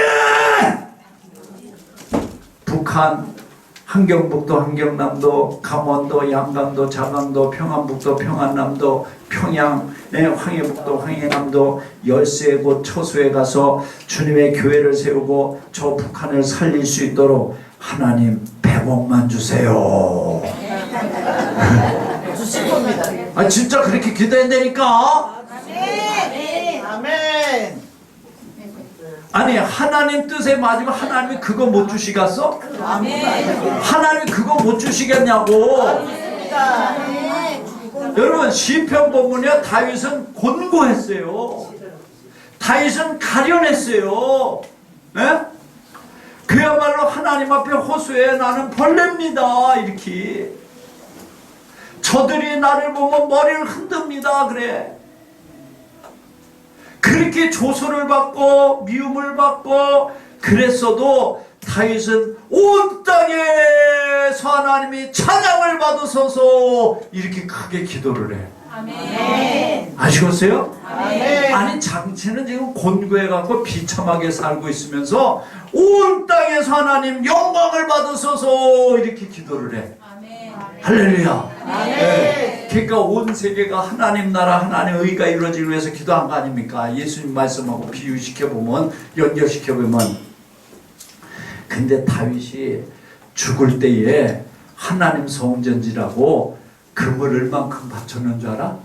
북한 함경북도, 함경남도, 강원도, 양강도, 자강도, 평안북도, 평안남도, 평양, 황해북도, 황해남도 13곳 처소에 가서 주님의 교회를 세우고 저 북한을 살릴 수 있도록 하나님 100억만 주세요. 주실 겁니다. 아 진짜 그렇게 기도한다니까. 아멘. 아멘. 아니 하나님 뜻에 맞으면 하나님이 그거 못 주시겠어? 아멘. 하나님이 그거 못 주시겠냐고. 여러분 시편 보면요 다윗은 곤고했어요. 다윗은 가련했어요. 예? 그야말로 하나님 앞에 호소해 나는 벌레입니다 이렇게. 저들이 나를 보면 머리를 흔듭니다 그래. 그렇게 조소를 받고 미움을 받고 그랬어도 다윗은 온 땅에서 하나님이 찬양을 받으소서 이렇게 크게 기도를 해. 아멘. 아시겠어요? 아멘. 아니 장치는 지금 곤고해갖고 비참하게 살고 있으면서 온 땅에서 하나님 영광을 받으소서 이렇게 기도를 해. 아멘. 할렐루야. 아멘. 네. 그러니까 온 세계가 하나님 나라 하나님의 의가 이루어지기 위해서 기도한 거 아닙니까? 예수님 말씀하고 비유시켜보면 연결시켜보면 근데 다윗이 죽을 때에 하나님 성전지라고 금을 얼만큼 바쳤는 줄 알아?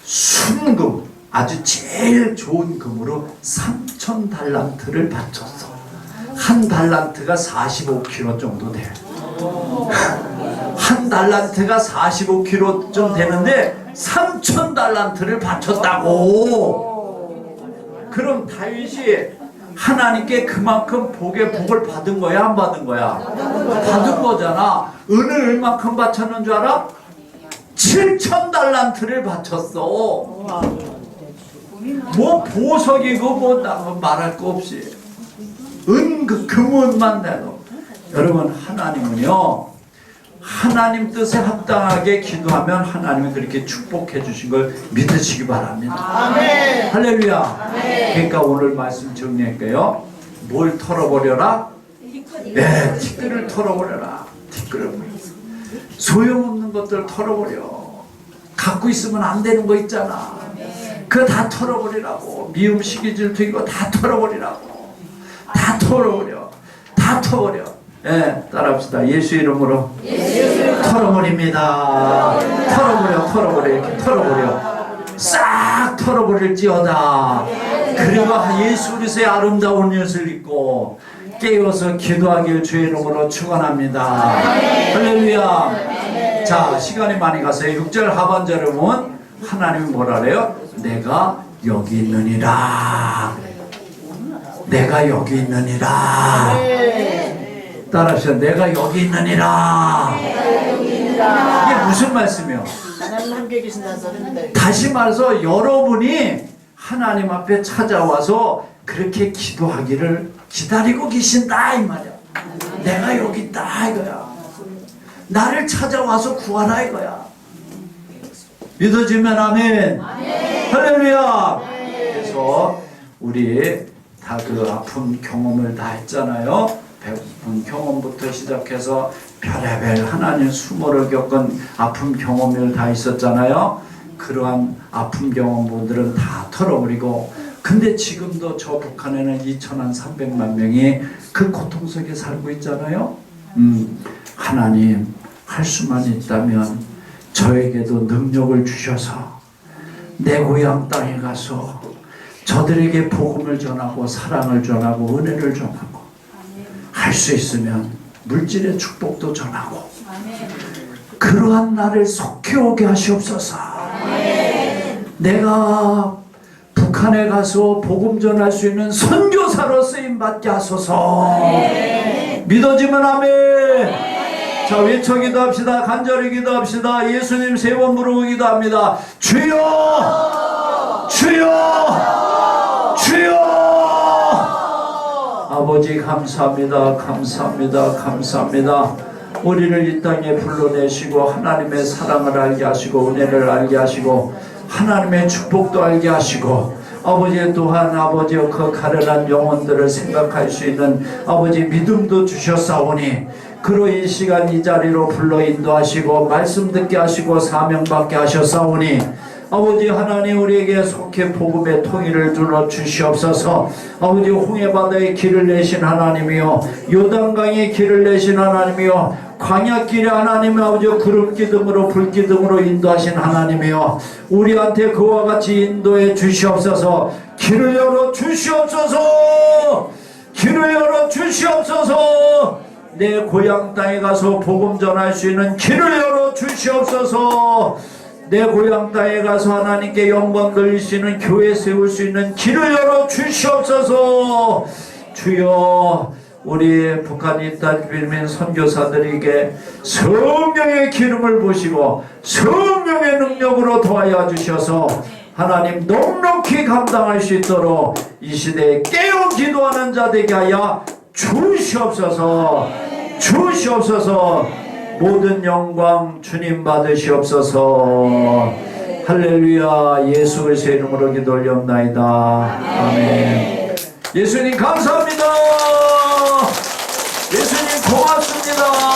순금 아주 제일 좋은 금으로 3,000달란트를 바쳤어. 한 달란트가 45kg 정도 돼. 한 달란트가 45kg 좀 되는데 3,000달란트를 바쳤다고. 그럼 다윗이 하나님께 그만큼 복의 복을 받은 거야 안 받은 거야? 받은 거잖아. 은을 얼마큼 바쳤는 줄 알아? 7,000달란트를 바쳤어. 뭐 보석이고 뭐 말할 거 없이 금은만 내도. 여러분 하나님은요 하나님 뜻에 합당하게 기도하면 하나님이 그렇게 축복해 주신 걸 믿으시기 바랍니다. 아멘. 할렐루야. 그러니까 오늘 말씀 정리할게요. 뭘 털어버려라? 네, 티끌을 털어버려라. 티끌을. 소용없는 것들 털어버려. 갖고 있으면 안 되는 거 있잖아. 그거 다 털어버리라고. 미움, 시기, 질투 이거 다 털어버리라고. 다 털어버려. 다 털어버려. 예, 따라합시다. 예수 이름으로 털어버립니다. 털어버려 이렇게 털어버려. 싹 털어버릴지어다. 그리고 예수 그리스도의 아름다운 옷을 입고 깨어서 기도하길 주의 이름으로 축원합니다. 할렐루야. 자, 시간이 많이 갔어요. 6절 하반절에 보면 하나님이 뭐라 그래요? 내가 여기 있느니라. 내가 여기 있느니라. 따라하시죠. 내가 여기 있느니라. 이게 무슨 말씀이요? 하나님 함께 계신다는 소리인데. 다시 말해서 여러분이 하나님 앞에 찾아와서 그렇게 기도하기를 기다리고 계신다 이 말이야. 내가 여기 있다 이거야. 나를 찾아와서 구하라 이거야. 믿어지면 아멘. 할렐루야. 그래서 우리 다 그 아픈 경험을 다 했잖아요. 배고픈 경험부터 시작해서 별의별 하나님 수모를 겪은 아픈 경험을 다 있었잖아요. 그러한 아픈 경험분들은 다 털어버리고 근데 지금도 저 북한에는 2,300만 명이 그 고통 속에 살고 있잖아요. 하나님 할 수만 있다면 저에게도 능력을 주셔서 내 고향 땅에 가서 저들에게 복음을 전하고 사랑을 전하고 은혜를 전하고 할 수 있으면 물질의 축복도 전하고 그러한 나를 속히 오게 하시옵소서. 내가 북한에 가서 복음 전할 수 있는 선교사로 쓰임받게 하소서. 믿어지면 아멘. 자, 외쳐 기도합시다. 간절히 기도합시다. 예수님 세 번 부르고 기도합니다. 주여! 주여! 주여! 아버지 감사합니다. 감사합니다. 감사합니다. 우리를 이 땅에 불러내시고 하나님의 사랑을 알게 하시고 은혜를 알게 하시고 하나님의 축복도 알게 하시고 아버지 또한 아버지 그 가련한 영혼들을 생각할 수 있는 아버지 믿음도 주셨사오니 그로 이 시간 이 자리로 불러 인도하시고 말씀 듣게 하시고 사명받게 하셨사오니 아버지 하나님 우리에게 속해 복음의 통일을 주어 주시옵소서. 아버지 홍해바다에 길을 내신 하나님이요 요단강에 길을 내신 하나님이요 광야길에 하나님 아버지 구름기둥으로 불기둥으로 인도하신 하나님이요 우리한테 그와 같이 인도해 주시옵소서. 길을 열어 주시옵소서. 길을 열어 주시옵소서. 내 고향 땅에 가서 복음 전할 수 있는 길을 열어 주시옵소서. 내 고향 땅에 가서 하나님께 영광 돌릴 수 있는 교회 세울 수 있는 길을 열어 주시옵소서. 주여 우리 북한에 있던 빌민 선교사들에게 성령의 기름을 부시고 성령의 능력으로 도와여 주셔서 하나님 넉넉히 감당할 수 있도록 이 시대에 깨어 기도하는 자 되게 하여 주시옵소서. 주시옵소서. 모든 영광 주님 받으시옵소서. 할렐루야. 예수 그리스도의 이름으로 기도 올리옵나이다. 아멘. 예수님 감사합니다. 예수님 고맙습니다.